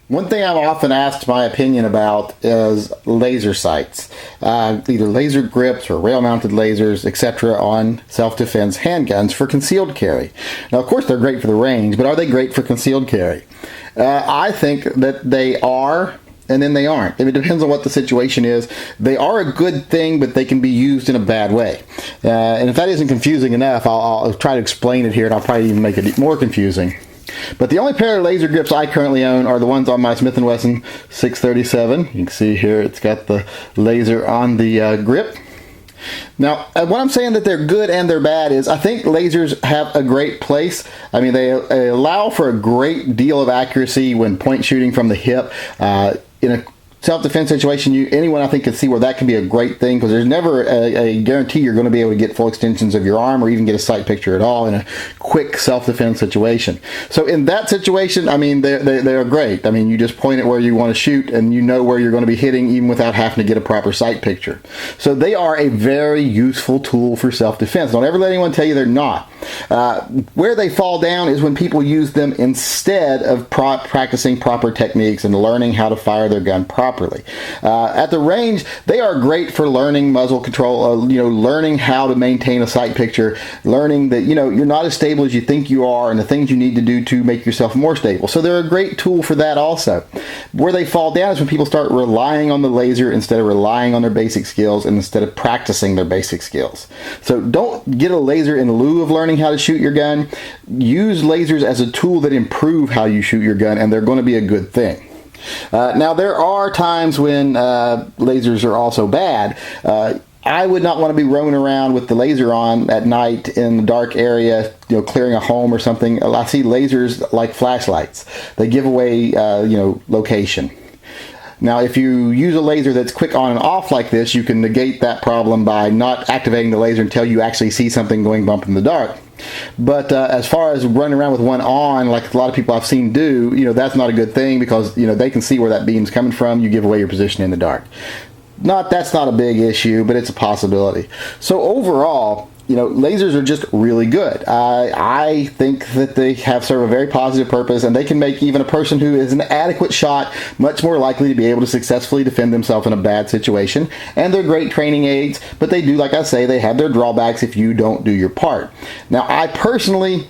One thing I'm often asked my opinion about is laser sights, either laser grips or rail-mounted lasers, etc. on self-defense handguns for concealed carry. Now, of course, they're great for the range, but are they great for concealed carry? I think that they are, and then they aren't. It depends on what the situation is. They are a good thing, but they can be used in a bad way. And if that isn't confusing enough, I'll try to explain it here, and I'll probably even make it more confusing. But the only pair of laser grips I currently own are the ones on my Smith & Wesson 637. You can see here it's got the laser on the grip. Now, what I'm saying that they're good and they're bad is I think lasers have a great place. I mean, they allow for a great deal of accuracy when point shooting from the hip. In a self-defense situation, anyone I think can see where that can be a great thing, because there's never a guarantee you're going to be able to get full extensions of your arm or even get a sight picture at all in a quick self-defense situation. So in that situation, I mean, they're great. I mean, you just point it where you want to shoot and you know where you're going to be hitting even without having to get a proper sight picture. So they are a very useful tool for self-defense. Don't ever let anyone tell you they're not. Where they fall down is when people use them instead of practicing proper techniques and learning how to fire their gun properly. At the range, they are great for learning muzzle control, learning how to maintain a sight picture, learning that, you're not as stable as you think you are and the things you need to do to make yourself more stable. So they're a great tool for that also. Where they fall down is when people start relying on the laser instead of relying on their basic skills and instead of practicing their basic skills. So don't get a laser in lieu of learning how to shoot your gun. Use lasers as a tool that improve how you shoot your gun, and they're going to be a good thing. Now, there are times when lasers are also bad. I would not want to be roaming around with the laser on at night in a dark area, clearing a home or something. I see lasers like flashlights. They give away, location. Now, if you use a laser that's quick on and off like this, you can negate that problem by not activating the laser until you actually see something going bump in the dark. But as far as running around with one on, like a lot of people I've seen do, that's not a good thing, because, they can see where that beam's coming from. You give away your position in the dark. That's not a big issue, but it's a possibility. So overall, lasers are just really good. I think that they serve a very positive purpose, and they can make even a person who is an adequate shot much more likely to be able to successfully defend themselves in a bad situation. And they're great training aids, but they do, like I say, they have their drawbacks if you don't do your part. Now, I personally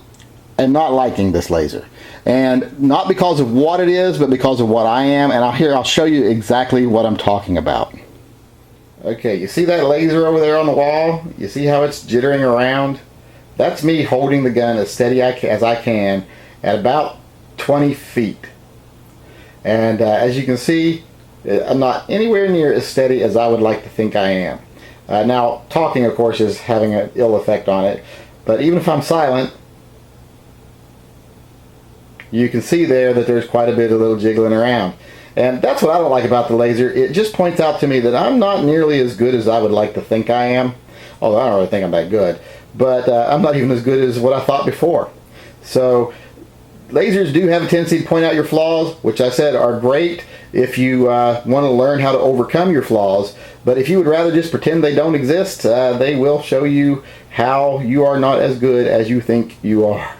am not liking this laser. And not because of what it is, but because of what I am. And I'll show you exactly what I'm talking about. Okay, you see that laser over there on the wall? You see how it's jittering around? That's me holding the gun as steady as I can at about 20 feet. And as you can see, I'm not anywhere near as steady as I would like to think I am. Now, talking, of course, is having an ill effect on it. But even if I'm silent, you can see there that there's quite a bit of little jiggling around. And that's what I don't like about the laser. It just points out to me that I'm not nearly as good as I would like to think I am. Although I don't really think I'm that good. But I'm not even as good as what I thought before. So lasers do have a tendency to point out your flaws, which I said are great if you want to learn how to overcome your flaws. But if you would rather just pretend they don't exist, they will show you how you are not as good as you think you are.